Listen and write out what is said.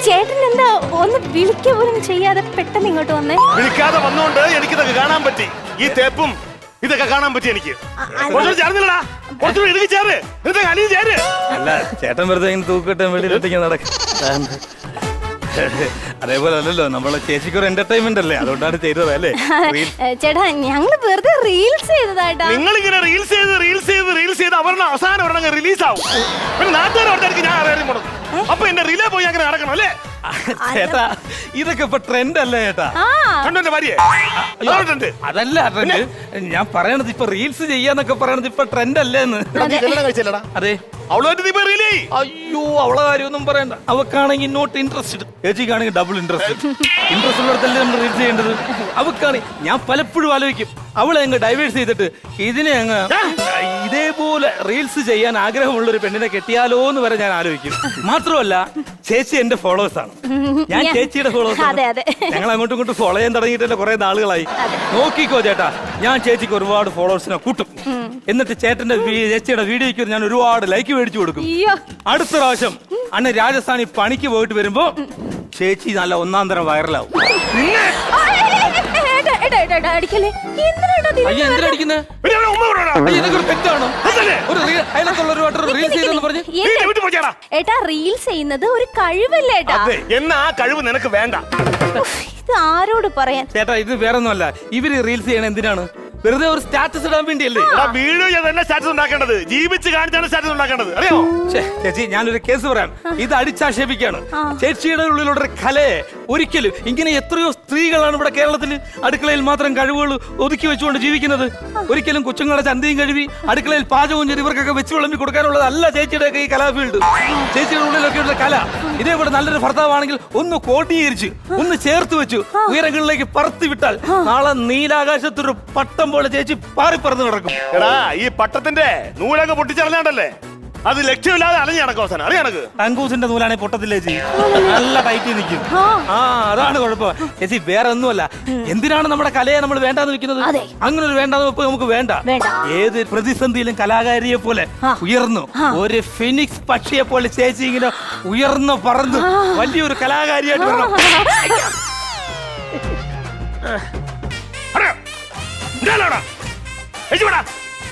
ചേട്ടൻ എന്താ ഒന്ന് വിളിക്കുക പോലും ചെയ്യാതെ പെട്ടെന്ന് ഇങ്ങോട്ട് വന്നേ? വിളിക്കാതെ വന്നോണ്ട് എനിക്കിതൊക്കെ കാണാൻ പറ്റി. ഈ തേപ്പും ഇതൊക്കെ കാണാൻ പറ്റി എനിക്ക്. ചേർന്നില്ലടാ, കുറച്ചുകൂടി ഇടുക്കി ചേര്, എന്നിട്ട് അലിയും ചേര്. അല്ല ചേട്ടൻ വെറുതെ ഇങ്ങനെ തൂക്കിട്ട് വേണ്ടി നടക്കും. അതേപോലെ അല്ലല്ലോ നമ്മളെ ചേച്ചിക്ക് ഒരു എന്റർടൈൻമെന്റ് അല്ലേ, അതുകൊണ്ടാണ് ചെയ്തത് അല്ലേ? ചേട്ടാ ഞങ്ങള് വെറുതെ റീൽസ് ചെയ്തതായിട്ടാ. നിങ്ങൾ ഇങ്ങനെ റീൽസ് ചെയ്ത് അവരുടെ അവസാനം ഒരെണ്ണം റിലീസ് ആവും. പിന്നെ നാട്ടുകാർ ഓർത്തായിരിക്കും ഞാൻ അറിയാൻ പോണത്. അപ്പൊ എന്റെ റിലേ പോയി അങ്ങനെ നടക്കണം അല്ലേ? ചേട്ടാ ഇതൊക്കെ ഇപ്പൊ ട്രെൻഡ് അല്ലേ ചേട്ടാ? കണ്ടോ ഭാര്യ? അതല്ല ട്രെൻഡ്, ഞാൻ പറയണത് ഇപ്പൊ റീൽസ് ചെയ്യാന്നൊക്കെ പറയണത് ഇപ്പൊ ട്രെൻഡ് അല്ലേന്ന്. കഴിച്ചില്ലടാ. അതെ അയ്യോ അവളെ കാര്യമൊന്നും പറയണ്ട. അവക്കാണെങ്കിൽ നോട്ട് ഇൻട്രസ്റ്റഡ്, ചേച്ചിക്കാണെങ്കിൽ ഡബിൾ ഇൻട്രസ്റ്റഡ്. ഇൻട്രസ്റ്റ് ഉള്ളിടത്തല്ലേ നമ്മൾ റീൽസ് ചെയ്യേണ്ടത്. അവക്കാണെങ്കിൽ ഞാൻ പലപ്പോഴും ആലോചിക്കും അവളെ അങ്ങ് ഡൈവേഴ്സ് ചെയ്തിട്ട് ഇതിനെ അങ്ങ് ഇതേപോലെ റീൽസ് ചെയ്യാൻ ആഗ്രഹമുള്ള ഒരു പെണ്ണിനെ കെട്ടിയാലോ എന്ന് വരെ ഞാൻ ആലോചിക്കും. മാത്രമല്ല ചേച്ചി എന്റെ ഫോളോവേഴ്സ് ആണ്, ഞാൻ ചേച്ചിയുടെ ഫോളോവേഴ്സ് ആണ്. ഞങ്ങൾ അങ്ങോട്ടും ഇങ്ങോട്ടും ഫോളോ ചെയ്യാൻ തുടങ്ങിയിട്ടല്ലേ കുറെ നാളുകളായി. നോക്കിക്കോ ചേട്ടാ, ഞാൻ ചേച്ചിക്ക് ഒരുപാട് ഫോളോവേഴ്സിനെ കൂട്ടും. എന്നിട്ട് ചേച്ചിയുടെ വീഡിയോയ്ക്ക് ഞാൻ ഒരുപാട് ലൈക്ക് മേടിച്ചു കൊടുക്കും. അടുത്ത പ്രാവശ്യം അന്ന് രാജസ്ഥാനിൽ പണിക്ക് പോയിട്ട് വരുമ്പോ ചേച്ചി നല്ല ഒന്നാം തരം വൈറലാവും. റീൽസ് ചെയ്യുന്നത് ഒരു കഴിവല്ലേ? എന്നാ ആ കഴിവ് നിനക്ക് വേണ്ട. ഇത് ആരോട് പറയാൻ ചേട്ടാ? ഇത് വേറൊന്നുമല്ല, ഇവര് റീൽസ് ചെയ്യണ എന്തിനാണ്? വെറുതെ ഒരു സ്റ്റാറ്റസ് ഇടാൻ വേണ്ടിയല്ലേ? വീഡിയോ തന്നെ സ്റ്റാറ്റസ് ഉണ്ടാക്കേണ്ടത്, ജീവിച്ച് കാണിച്ചാണ് സ്റ്റാറ്റസ് ഉണ്ടാക്കേണ്ടത്, അറിയോ? ചേച്ചി ഞാനൊരു കേസ് പറയാം, ഇത് അടിച്ചാക്ഷേപിക്കാണ്. ചേച്ചിയുടെ ഉള്ളിലുള്ള കലയെ ഒരിക്കലും ഇങ്ങനെ എത്രയോ സ്ത്രീകളാണ് ഇവിടെ കേരളത്തിൽ അടുക്കളയിൽ മാത്രം കഴിവുകൾ ഒതുക്കി വെച്ചുകൊണ്ട് ജീവിക്കുന്നത്. ഒരിക്കലും കൊച്ചുങ്ങളുടെ ചന്തയും കഴുകി അടുക്കളയിൽ പാചകവും ചെയ്ത് ഇവർക്കൊക്കെ വെച്ച് വിളമ്പി കൊടുക്കാനുള്ളതല്ല ചേച്ചിയുടെ ഈ കലാ ഫീൽഡ്. ചേച്ചിയുടെ ഉള്ളിലൊക്കെയുള്ള കല ഇതേപോലെ നല്ലൊരു ഭർത്താവാണെങ്കിൽ ഒന്ന് കോട്ടീകരിച്ച് ഒന്ന് ചേർത്ത് വെച്ചു ഉയരങ്ങളിലേക്ക് പറത്തി വിട്ടാൽ നാളെ നീലാകാശത്തൊരു പട്ടം പോലെ ചേച്ചി പാറിപ്പറന്ന് കിടക്കും. എടാ ഈ പട്ടത്തിന്റെ നൂലൊക്കെ പൊട്ടിച്ചറിഞ്ഞാണ്ടല്ലേ അത് ലക്ഷ്യമില്ലാതെ അലഞ്ഞു നടക്കും. അവസാനം അറിയാണക്ക് അങ്കൂസിന്റെ നൂലാണെങ്കിൽ പൊട്ടത്തില്ലേ ചേച്ചി, നല്ല ടൈറ്റ് നിൽക്കും. അതാണ് കുഴപ്പം ചേച്ചി, വേറെ ഒന്നുമല്ല. എന്തിനാണ് നമ്മുടെ കലയെ നമ്മൾ വേണ്ടാന്ന് വെക്കുന്നത്? അങ്ങനെ ഒരു വേണ്ടാന്ന് വെപ്പ് നമുക്ക് വേണ്ട. ഏത് പ്രതിസന്ധിയിലും കലാകാരിയെ പോലെ ഉയർന്നു ഒരു ഫിനിക്സ് പക്ഷിയെ പോലെ ചേച്ചി ഇങ്ങനെ ഉയർന്നു പറന്നു വലിയൊരു കലാകാരിയായിട്ട് വരണം. ടാ